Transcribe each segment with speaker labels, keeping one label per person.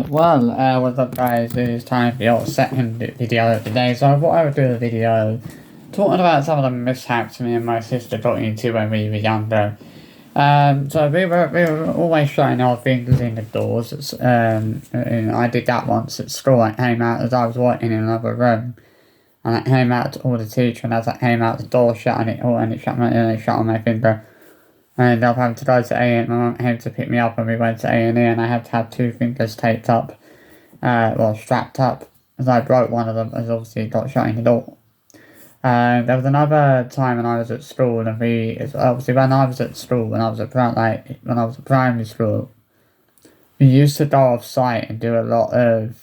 Speaker 1: What's up guys, it's time for your second video of the day. So I thought I would do a video talking about some of the mishaps me and my sister got into when we were younger. So we were always shutting our fingers in the doors, and I did that once at school. I came out as I was working in another room, and I came out to all the teacher, and as I came out the door shut, and it shut on my finger. I ended up having to go to A&E. My mum came to pick me up and we went to A&E, and I had to have two fingers taped up, strapped up, as I broke one of them as obviously it got shut in the door. There was another time when I was at school, and when I was at school, when I was at primary school, we used to go off site and do a lot of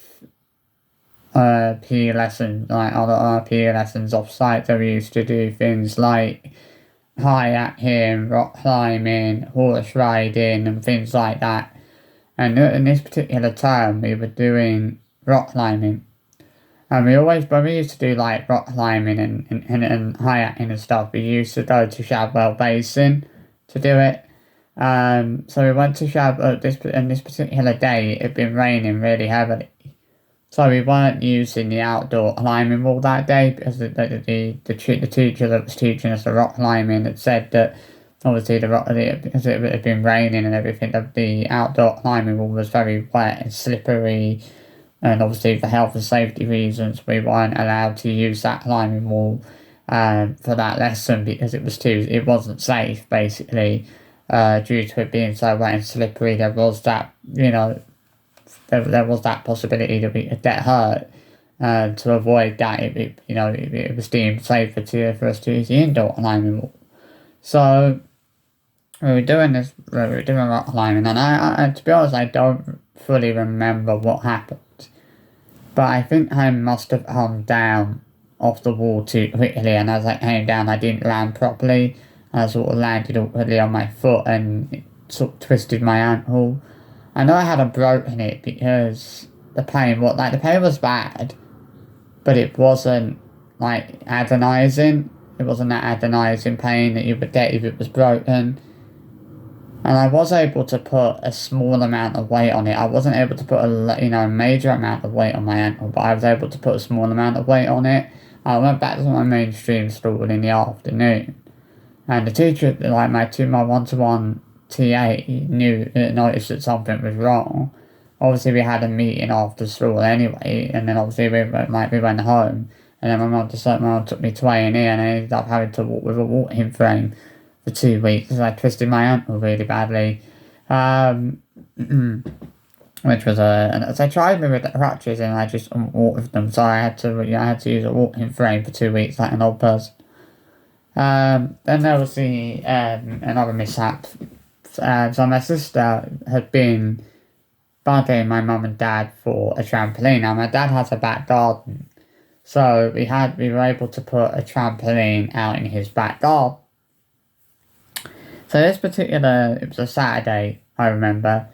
Speaker 1: PE lessons, like other PE lessons off site. So we used to do things like kayaking, rock climbing, horse riding, and things like that. And in this particular term, we were doing rock climbing. And when we used to do like rock climbing and kayaking and stuff, we used to go to Shadwell Basin to do it. So we went to Shadwell, this particular day, it had been raining really heavily. So we weren't using the outdoor climbing wall that day because the teacher that was teaching us the rock climbing had said that obviously because it had been raining and everything, the outdoor climbing wall was very wet and slippery, and obviously for health and safety reasons we weren't allowed to use that climbing wall for that lesson because it wasn't safe basically, due to it being so wet and slippery. There was that, there was that possibility that we could get hurt. To avoid that, it was deemed safer for us to use the indoor climbing wall. So we were doing rock climbing, and to be honest, I don't fully remember what happened, but I think I must have come down off the wall too quickly, and as I came down, I didn't land properly. I sort of landed awkwardly on my foot and it sort of twisted my ankle. I know I hadn't broken it because the pain was bad, but it wasn't like agonising. It wasn't that agonising pain that you would get if it was broken. And I was able to put a small amount of weight on it. I wasn't able to put a major amount of weight on my ankle, but I was able to put a small amount of weight on it. I went back to my mainstream school in the afternoon, and the teacher, like my one-to-one TA, noticed that something was wrong. Obviously we had a meeting after school anyway, and then obviously we went home, and then my mum took me to A&E, and I ended up having to walk with a walking frame for 2 weeks because I twisted my ankle really badly, which was so I tried me with the crutches and I just walked with them, so I had to use a walking frame for 2 weeks like an old person. Then there was another mishap. So my sister had been bugging my mum and dad for a trampoline. Now my dad has a back garden, so we were able to put a trampoline out in his back garden. So it was a Saturday, I remember,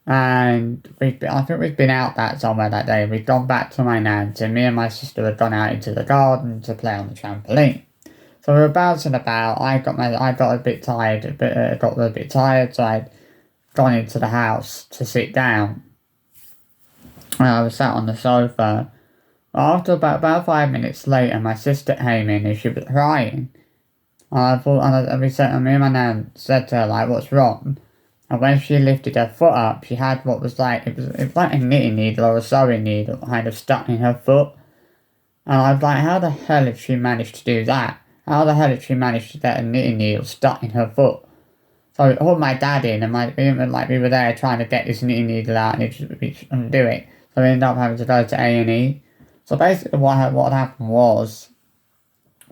Speaker 1: and I think we'd been out somewhere that day. We'd gone back to my nan's, and me and my sister had gone out into the garden to play on the trampoline. So we were bouncing about. I got a bit tired, so I'd gone into the house to sit down. And I was sat on the sofa. After about 5 minutes later, my sister came in and she was crying. And me and my nan said to her, like, what's wrong? And when she lifted her foot up, she had what was like, it was like a knitting needle or a sewing needle kind of stuck in her foot. And I was like, how the hell had she managed to do that? How the hell did she manage to get a knitting needle stuck in her foot? So I called my dad in, and we were there trying to get this knitting needle out, and we couldn't do it. So we ended up having to go to A&E. So basically what happened was,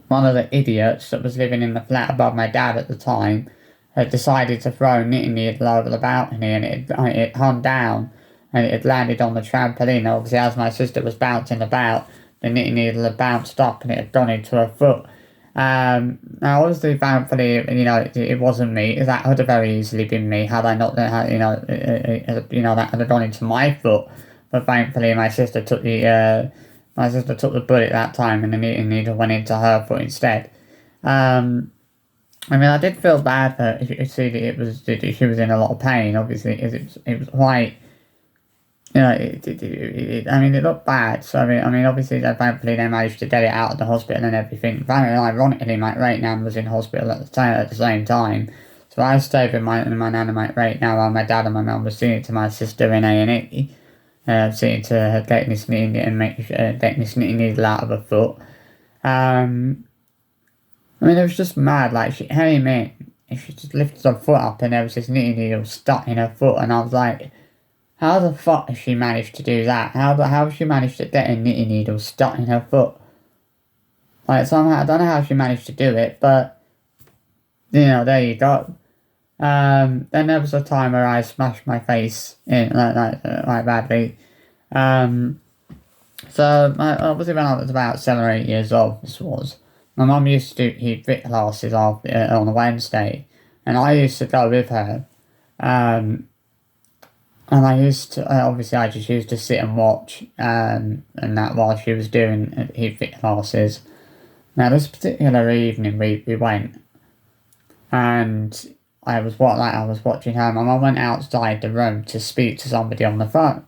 Speaker 1: one of the idiots that was living in the flat above my dad at the time had decided to throw a knitting needle over the balcony, and it hung down, and it had landed on the trampoline. Obviously, as my sister was bouncing about, the knitting needle had bounced up and it had gone into her foot. Now obviously, thankfully, it wasn't me. That could have very easily been me had I not, that could have gone into my foot. But thankfully, my sister took the bullet that time, and the knitting needle went into her foot instead. I did feel bad for her. If you could see that she was in a lot of pain, obviously, because it was quite I mean, it looked bad. So I mean, obviously, thankfully, they managed to get it out of the hospital and everything. Very ironically, my great nan was in hospital at the same time. So I stayed with my nan and my great nan while my dad and my mum were seeing to my sister in A&E, seeing to her getting this knitting and getting this knitting needle out of her foot. I mean, it was just mad. Like, she came in and she just lifted her foot up and there was this knitting needle stuck in her foot, and I was like, how the fuck has she managed to do that? How has she managed to get a knitting needle stuck in her foot? Like, somehow, I don't know how she managed to do it, but, there you go. Then there was a time where I smashed my face in, like badly. So, obviously when I was about 7 or 8 years old, this was, my mum used to do fit classes on a Wednesday, and I used to go with her. And I used to, obviously I just used to sit and watch, and that while she was doing fit classes. Now this particular evening we went, and I was watching her. My mum went outside the room to speak to somebody on the phone.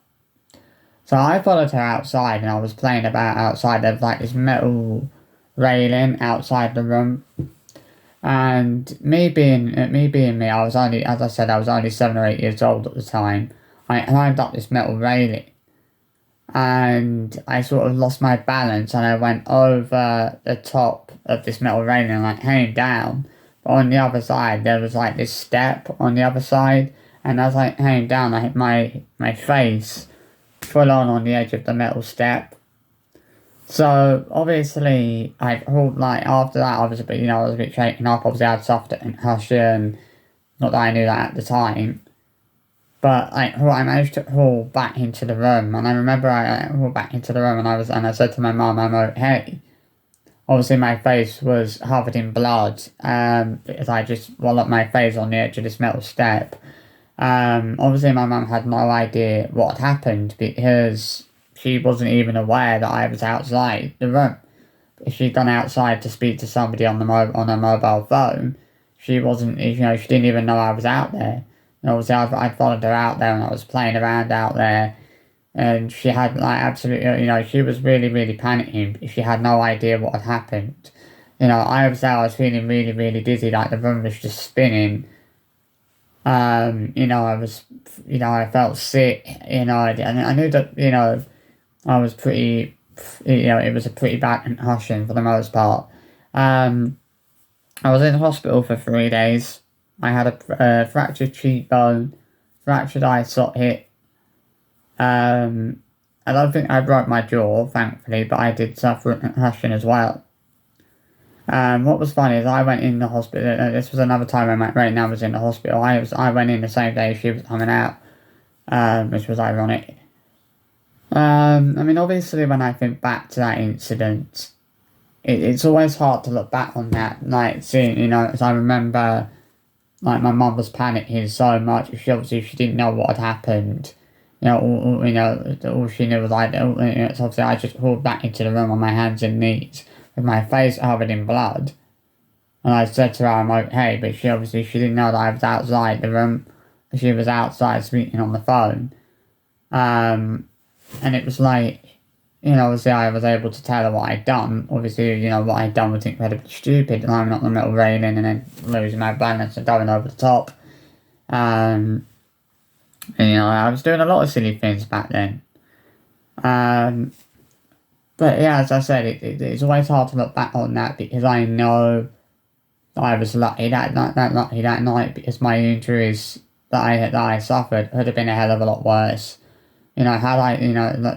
Speaker 1: So I followed her outside, and I was playing about outside. There was like this metal railing outside the room. And me being me, I was only, as I said, I was only 7 or 8 years old at the time. I climbed up this metal railing, and I sort of lost my balance, and I went over the top of this metal railing and I came down. But on the other side, there was like this step on the other side, and as I came down, I hit my face full on the edge of the metal step. So obviously, after that, I was a bit shaken up. Obviously, I'd suffered a concussion. Not that I knew that at the time, but I managed to crawl back into the room, and I remember I crawled back into the room, and I said to my mum, "I'm okay." Obviously, my face was covered in blood, because I just walloped my face on the edge of this metal step. Obviously, my mum had no idea what had happened because she wasn't even aware that I was outside the room. If she'd gone outside to speak to somebody on a mobile phone, she wasn't, she didn't even know I was out there. And obviously, I followed her out there and I was playing around out there. And she had, absolutely, she was really, really panicking. She had no idea what had happened. I was feeling really, really dizzy, like the room was just spinning. I felt sick, and I knew that, I was pretty, it was a pretty bad concussion for the most part. I was in hospital for 3 days. I had a fractured cheekbone, fractured eye socket. I don't think I broke my jaw, thankfully, but I did suffer a concussion as well. What was funny is I went in the hospital. This was another time when my great nan was in the hospital. I went in the same day she was coming out, which was ironic. I mean, obviously, when I think back to that incident, it's always hard to look back on that. Like, seeing, as I remember, like, my mum was panicking so much. She didn't know what had happened. All she knew was it's obviously I just crawled back into the room on my hands and knees with my face covered in blood. And I said to her, I'm okay, but she didn't know that I was outside the room. She was outside speaking on the phone. And it was like, obviously I was able to tell her what I'd done. Obviously, what I'd done was incredibly stupid, climbing up the metal railing and then losing my balance and going over the top. And, I was doing a lot of silly things back then. But yeah, as I said, it's always hard to look back on that because I know that I was lucky that night because my injuries that I suffered could have been a hell of a lot worse. Had I,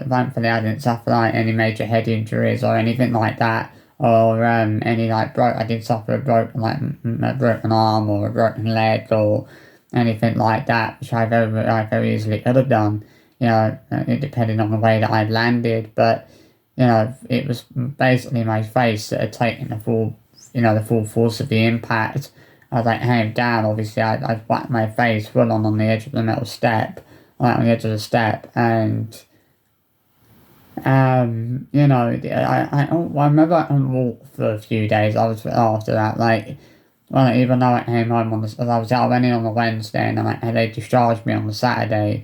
Speaker 1: thankfully I didn't suffer any major head injuries or anything like that, or I didn't suffer a broken arm or a broken leg or anything like that, which I very easily could have done, depending on the way that I'd landed, but, it was basically my face that had taken the full force of the impact. As I came down, obviously I whacked my face full on the edge of the metal step, on the edge of the step, and I remember I couldn't walk for a few days. After that, even though I came home I went in on the Wednesday and then they discharged me on the Saturday,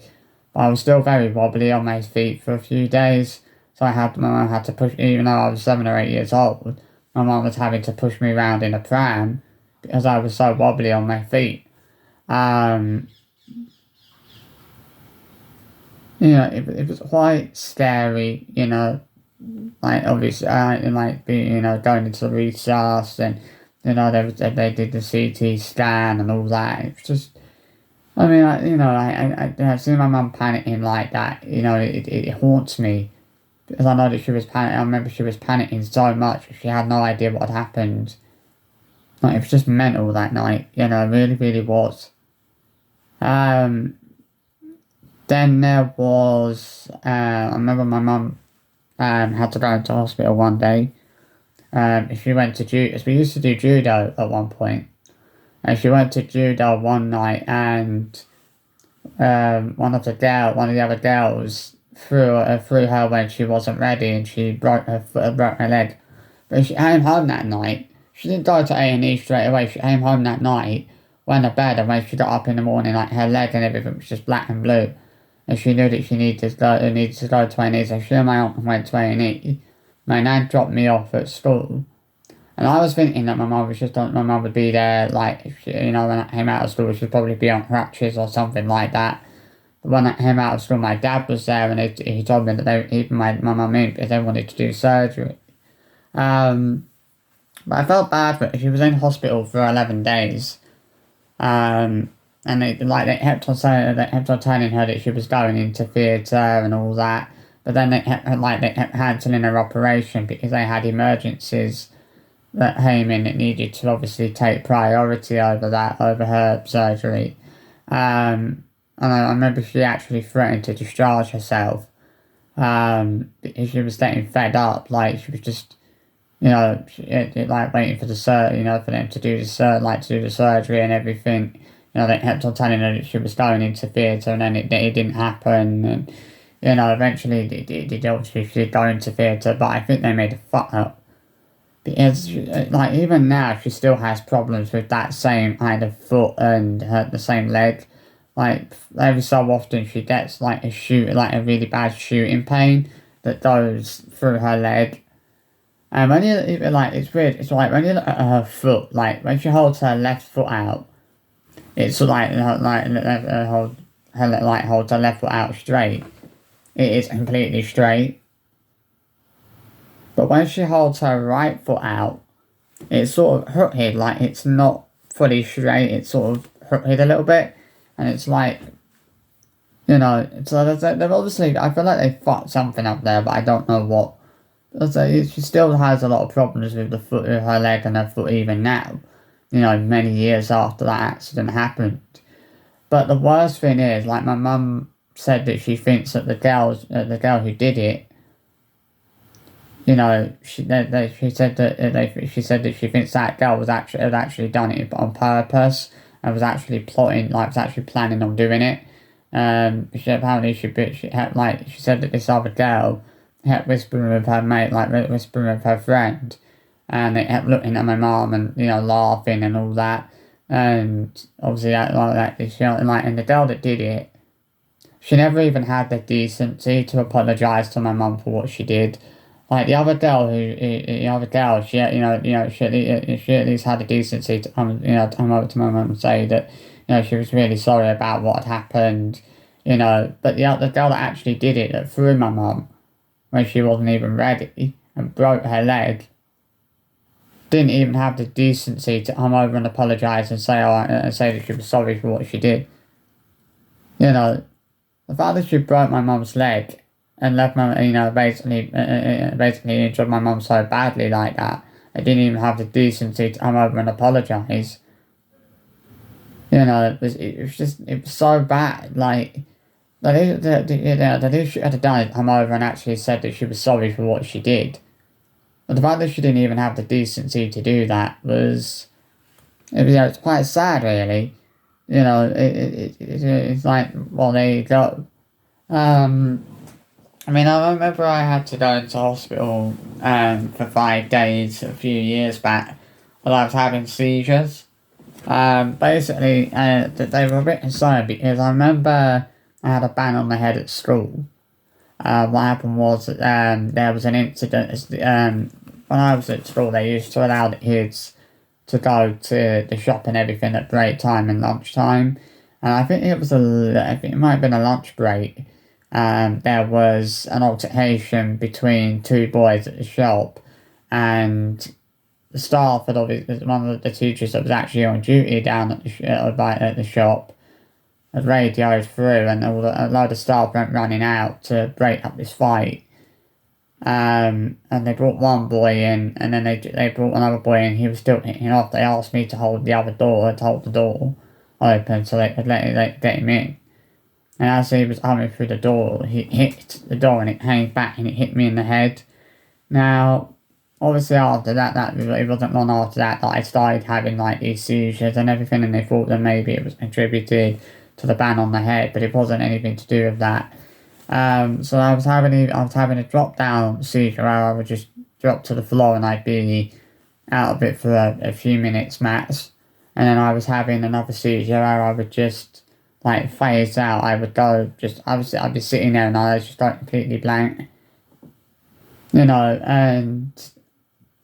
Speaker 1: but I was still very wobbly on my feet for a few days. So my mum had to push, even though I was 7 or 8 years old, my mum was having to push me around in a pram because I was so wobbly on my feet. Um, it was quite scary, like obviously, like going into the resus and, they did the CT scan and all that. It's just, I mean, I see my mum panicking like that, it haunts me. Because I know that she was panicking. I remember she was panicking so much. She had no idea what had happened. Like, it was just mental that night. It really, really was. Um, then there was, I remember my mum had to go into hospital one day. She went to judo. We used to do judo at one point. And she went to judo one night and one of the other girls threw her when she wasn't ready and she broke her leg. But she came home that night. She didn't go to A&E straight away. She came home that night, went to bed, and when she got up in the morning, like her leg and everything was just black and blue. And she knew that she needed to go to A&E, so she and my aunt went to A&E. My nan dropped me off at school. And I was thinking that my mum would be there, like, when I came out of school, she'd probably be on crutches or something like that. But when I came out of school, my dad was there, and he told me that even my mum in because they wanted to do surgery. But I felt bad for her. She was in hospital for 11 days. And they kept on telling her that she was going into theatre and all that. But then they kept cancelling her operation because they had emergencies that came in that needed to obviously take priority over her surgery. And I remember she actually threatened to discharge herself. Because she was getting fed up, like she was just, waiting for for them to do the surgery and everything. They kept on telling her that she was going into theatre, and then it didn't happen, and eventually she did go into theatre, but I think they made a fuck up. Because, even now, she still has problems with that same kind of foot and the same leg. Like, every so often she gets, a really bad shooting pain that goes through her leg. And when it's weird, it's like, when you look at her foot, like, when she holds her left foot out, it's holds her left foot out straight. It is completely straight. But when she holds her right foot out, it's sort of hooked, like it's not fully straight, it's sort of hooked a little bit. And it's like, so they've obviously, I feel like they fucked something up there, but I don't know what. She still has a lot of problems with her leg and her foot even now, many years after that accident happened. But the worst thing is, like, my mum said that she thinks that the girl who did it, she said that she thinks that girl had actually done it on purpose and was actually plotting, was actually planning on doing it. She said that this other girl kept whispering with her mate, whispering with her friend, and they kept looking at my mum and laughing and all that. And obviously and the girl that did it, she never even had the decency to apologise to my mum for what she did. Like the other girl, she at least had the decency to come over to my mum and say that she was really sorry about what had happened, But the girl that actually did it, that threw my mum when she wasn't even ready and broke her leg, didn't even have the decency to come over and apologise and say that she was sorry for what she did. The fact that she broke my mum's leg and left my, basically injured my mum so badly like that, I didn't even have the decency to come over and apologise. It was so bad. Like, the least she had done is come over and actually said that she was sorry for what she did. But the fact that she didn't even have the decency to do that it's quite sad, really. It's like, well, there you go. I remember I had to go into hospital for 5 days a few years back while I was having seizures. Basically, they were a bit concerned because I remember I had a bang on the head at school. What happened was that there was an incident. When I was at school, they used to allow the kids to go to the shop and everything at break time and lunchtime. And I think it might have been a lunch break. There was an altercation between two boys at the shop, and the staff had obviously, one of the teachers that was actually on duty down at the shop had radioed through, and a load of staff went running out to break up this fight. And they brought one boy in, and then they brought another boy in. He was still hitting off. They asked me to hold the other door, to hold the door open so they could get him in. And as he was coming through the door, he hit the door and it came back and it hit me in the head. Now, obviously after that it wasn't long after that I started having like these seizures and everything, and they thought that maybe it was contributed to the bang on the head, but it wasn't anything to do with that. So I was having a drop down seizure where I would just drop to the floor and I'd be out of it for a few minutes max. And then I was having another seizure where I would just like phase out. I'd be sitting there and I was just like completely blank. And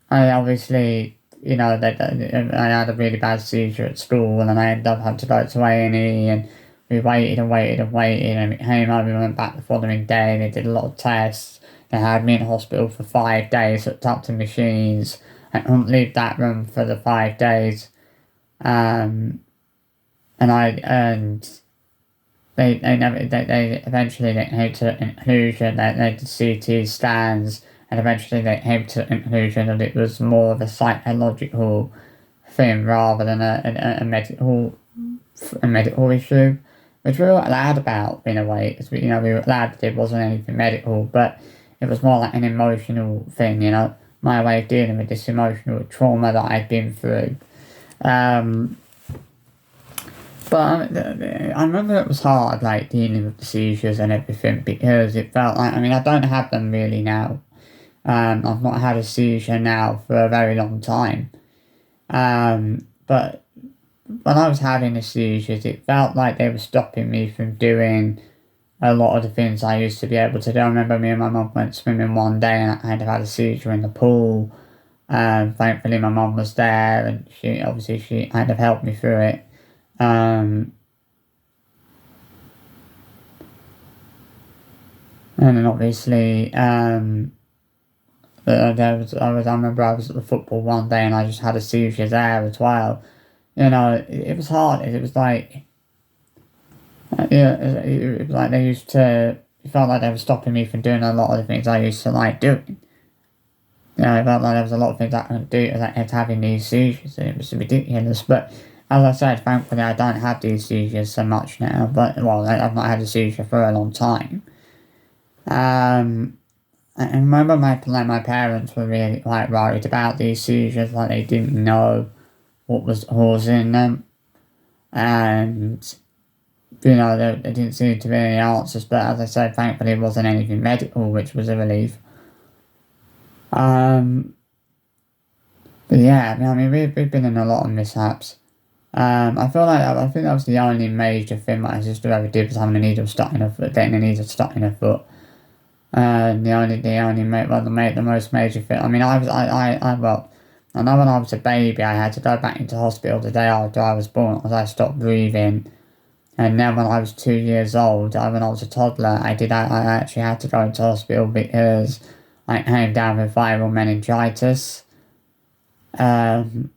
Speaker 1: I obviously, I had a really bad seizure at school, and then I ended up having to go to A&E, and we waited and waited and waited, and we came home, we went back the following day, and they did a lot of tests. They had me in hospital for 5 days, hooked up to machines. I couldn't leave that room for the 5 days. And they eventually they came to the conclusion that they did CT scans, and eventually they came to the conclusion that it was more of a psychological thing rather than a medical issue, which we were glad about in a way, because we were glad that it wasn't anything medical, but it was more like an emotional thing, my way of dealing with this emotional trauma that I'd been through. But I remember it was hard, like, dealing with the seizures and everything, because it felt like, I don't have them really now. I've not had a seizure now for a very long time. But when I was having the seizures, it felt like they were stopping me from doing a lot of the things I used to be able to do. I remember me and my mum went swimming one day and I kind of had a seizure in the pool. Thankfully my mum was there, and she kind of helped me through it. And then obviously, I remember I was at the football one day and I just had a seizure there as well. It was hard. It was like, it was like it felt like they were stopping me from doing a lot of the things I used to like doing. It felt like there was a lot of things I couldn't do because I kept having these seizures, and it was ridiculous. But as I said, thankfully I don't have these seizures so much now. But, I've not had a seizure for a long time. I remember my parents were really like worried about these seizures, like they didn't know what was causing them, and there didn't seem to be any answers. But as I said, thankfully it wasn't anything medical, which was a relief. But yeah, we've been in a lot of mishaps. I think that was the only major thing my sister ever did, was having a needle stuck in her foot, getting a needle stuck in her foot. The most major thing. I know when I was a baby, I had to go back into hospital the day after I was born because I stopped breathing. And then when I was 2 years old, when I was a toddler, I actually had to go into hospital because I came down with viral meningitis. And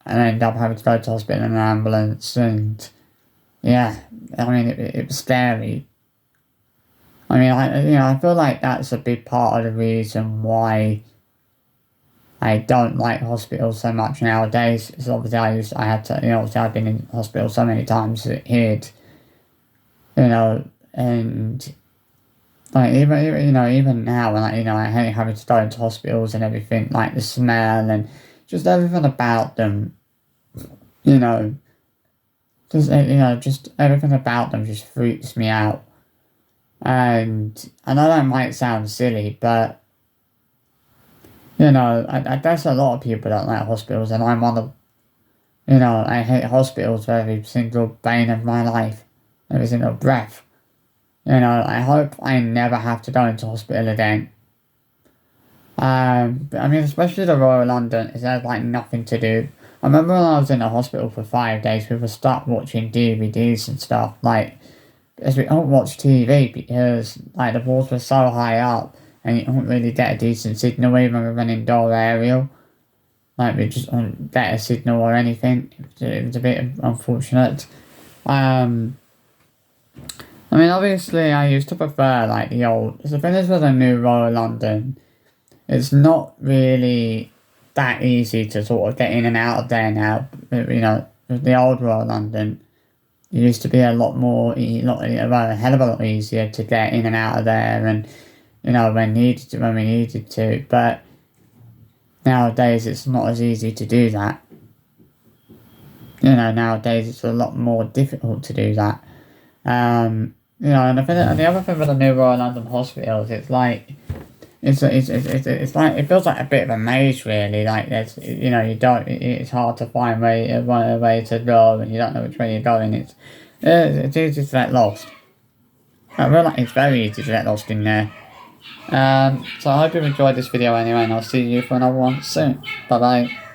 Speaker 1: I ended up having to go to hospital in an ambulance, and yeah, it was scary. I feel like that's a big part of the reason why I don't like hospitals so much nowadays. Because obviously obviously I've been in hospital so many times as a kid, and like even now when I hate having to go into hospitals and everything, like the smell and just everything about them, just everything about them just freaks me out. And I know that might sound silly, but there's a lot of people that like hospitals, and I'm one of, I hate hospitals for every single vein of my life, every single breath. You know, I hope I never have to go into hospital again. But I mean, especially the Royal London, is there's like nothing to do. I remember when I was in the hospital for 5 days, we would start watching DVDs and stuff, like, as we don't watch TV because, like, the walls were so high up and you don't really get a decent signal even with an indoor aerial. Like, we just don't get a signal or anything. It was a bit unfortunate. I mean, obviously, I used to prefer, like, the old... The thing is with the new Royal London, it's not really that easy to sort of get in and out of there now. You know, with the old Royal London, it used to be a lot more, a hell of a lot easier to get in and out of there, and, you know, when we needed to. But nowadays, it's not as easy to do that. You know, nowadays it's a lot more difficult to do that. You know, and the other thing with the new Royal London hospitals, it's like, it's like, it feels like a bit of a maze, really. Like, there's, you know, it's hard to find a way to go, and you don't know which way you're going. It's easy to get lost. I feel like it's very easy to get lost in there. So I hope you've enjoyed this video anyway, and I'll see you for another one soon. Bye bye.